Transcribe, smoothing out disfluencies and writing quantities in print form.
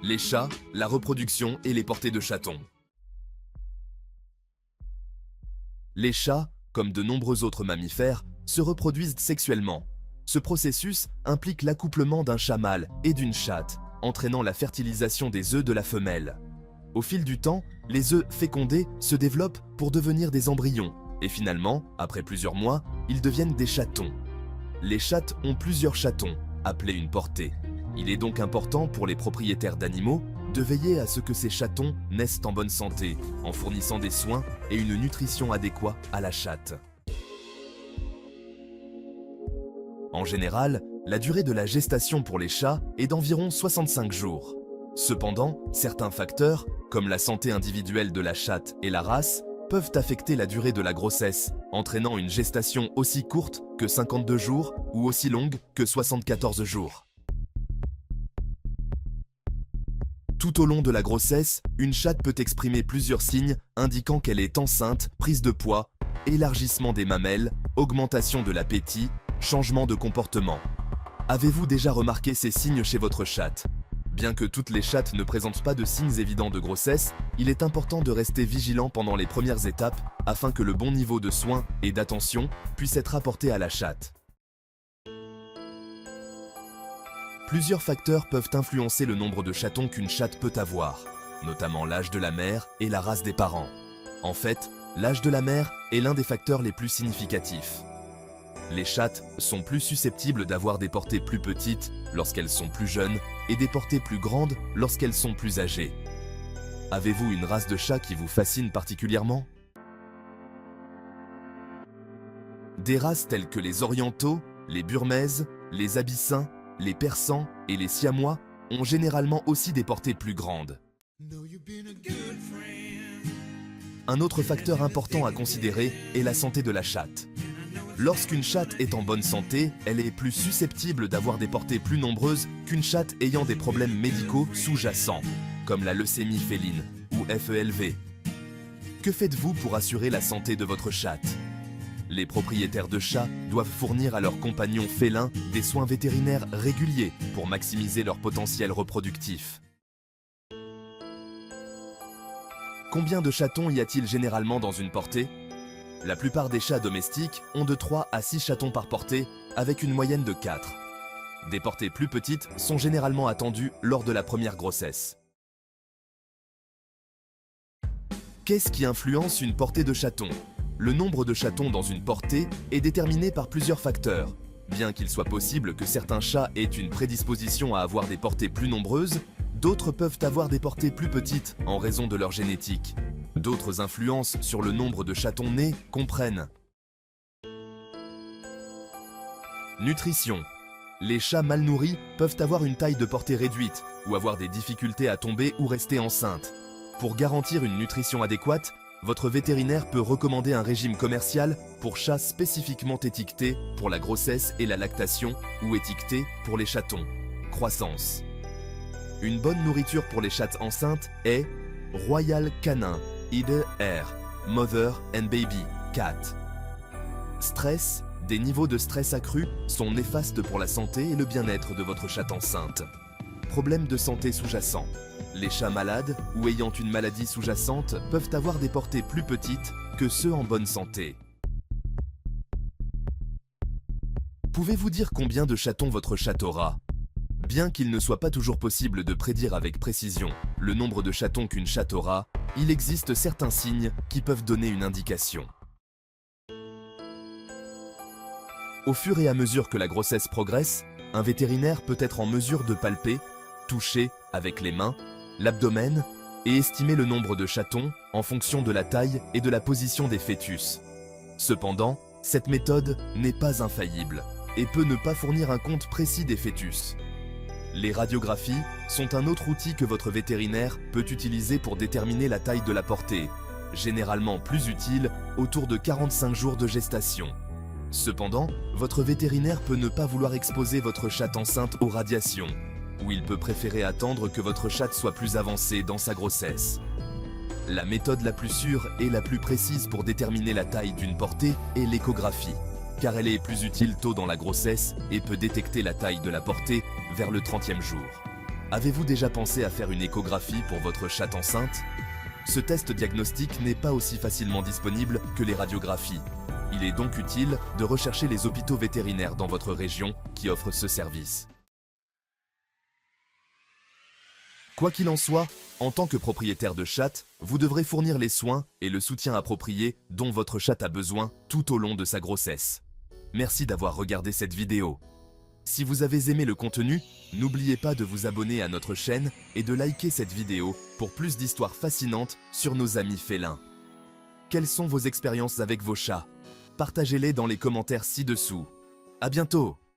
les chats, la reproduction et les portées de chatons. Les chats, comme de nombreux autres mammifères, se reproduisent sexuellement. Ce processus implique l'accouplement d'un chat mâle et d'une chatte, entraînant la fertilisation des œufs de la femelle. Au fil du temps, les œufs fécondés se développent pour devenir des embryons, et finalement, après plusieurs mois, ils deviennent des chatons. Les chattes ont plusieurs chatons, appelés une portée. Il est donc important pour les propriétaires d'animaux de veiller à ce que ces chatons naissent en bonne santé, en fournissant des soins et une nutrition adéquate à la chatte. En général, la durée de la gestation pour les chats est d'environ 65 jours. Cependant, certains facteurs, comme la santé individuelle de la chatte et la race, peuvent affecter la durée de la grossesse, entraînant une gestation aussi courte que 52 jours ou aussi longue que 74 jours. Tout au long de la grossesse, une chatte peut exprimer plusieurs signes indiquant qu'elle est enceinte, prise de poids, élargissement des mamelles, augmentation de l'appétit, changement de comportement. Avez-vous déjà remarqué ces signes chez votre chatte? Bien que toutes les chattes ne présentent pas de signes évidents de grossesse, il est important de rester vigilant pendant les premières étapes afin que le bon niveau de soins et d'attention puisse être apporté à la chatte. Plusieurs facteurs peuvent influencer le nombre de chatons qu'une chatte peut avoir, notamment l'âge de la mère et la race des parents. En fait, l'âge de la mère est l'un des facteurs les plus significatifs. Les chattes sont plus susceptibles d'avoir des portées plus petites lorsqu'elles sont plus jeunes et des portées plus grandes lorsqu'elles sont plus âgées. Avez-vous une race de chat qui vous fascine particulièrement? Des races telles que les orientaux, les burmaises, les abyssins, les persans et les siamois ont généralement aussi des portées plus grandes. Un autre facteur important à considérer est la santé de la chatte. Lorsqu'une chatte est en bonne santé, elle est plus susceptible d'avoir des portées plus nombreuses qu'une chatte ayant des problèmes médicaux sous-jacents, comme la leucémie féline ou FELV. Que faites-vous pour assurer la santé de votre chatte? Les propriétaires de chats doivent fournir à leurs compagnons félins des soins vétérinaires réguliers pour maximiser leur potentiel reproductif. Combien de chatons y a-t-il généralement dans une portée? La plupart des chats domestiques ont de 3 à 6 chatons par portée, avec une moyenne de 4. Des portées plus petites sont généralement attendues lors de la première grossesse. Qu'est-ce qui influence une portée de chatons? Le nombre de chatons dans une portée est déterminé par plusieurs facteurs. Bien qu'il soit possible que certains chats aient une prédisposition à avoir des portées plus nombreuses, d'autres peuvent avoir des portées plus petites en raison de leur génétique. D'autres influences sur le nombre de chatons nés comprennent nutrition. Les chats mal nourris peuvent avoir une taille de portée réduite ou avoir des difficultés à tomber ou rester enceintes. Pour garantir une nutrition adéquate, votre vétérinaire peut recommander un régime commercial pour chats spécifiquement étiquetés pour la grossesse et la lactation ou étiquetés pour les chatons. Croissance. Une bonne nourriture pour les chattes enceintes est Royal Canin, IDR, Mother and Baby, Cat. Stress. Des niveaux de stress accrus sont néfastes pour la santé et le bien-être de votre chatte enceinte. Problèmes de santé sous-jacents. Les chats malades ou ayant une maladie sous-jacente peuvent avoir des portées plus petites que ceux en bonne santé. Pouvez-vous dire combien de chatons votre chat aura? Bien qu'il ne soit pas toujours possible de prédire avec précision le nombre de chatons qu'une chatte aura, il existe certains signes qui peuvent donner une indication. Au fur et à mesure que la grossesse progresse, un vétérinaire peut être en mesure de palper, toucher avec les mains, l'abdomen et estimer le nombre de chatons en fonction de la taille et de la position des fœtus. Cependant, cette méthode n'est pas infaillible et peut ne pas fournir un compte précis des fœtus. Les radiographies sont un autre outil que votre vétérinaire peut utiliser pour déterminer la taille de la portée, généralement plus utile autour de 45 jours de gestation. Cependant, votre vétérinaire peut ne pas vouloir exposer votre chatte enceinte aux radiations, ou il peut préférer attendre que votre chatte soit plus avancée dans sa grossesse. La méthode la plus sûre et la plus précise pour déterminer la taille d'une portée est l'échographie, car elle est plus utile tôt dans la grossesse et peut détecter la taille de la portée vers le 30e jour. Avez-vous déjà pensé à faire une échographie pour votre chatte enceinte? Ce test diagnostique n'est pas aussi facilement disponible que les radiographies. Il est donc utile de rechercher les hôpitaux vétérinaires dans votre région qui offrent ce service. Quoi qu'il en soit, en tant que propriétaire de chatte, vous devrez fournir les soins et le soutien approprié dont votre chatte a besoin tout au long de sa grossesse. Merci d'avoir regardé cette vidéo. Si vous avez aimé le contenu, n'oubliez pas de vous abonner à notre chaîne et de liker cette vidéo pour plus d'histoires fascinantes sur nos amis félins. Quelles sont vos expériences avec vos chats? Partagez-les dans les commentaires ci-dessous. À bientôt!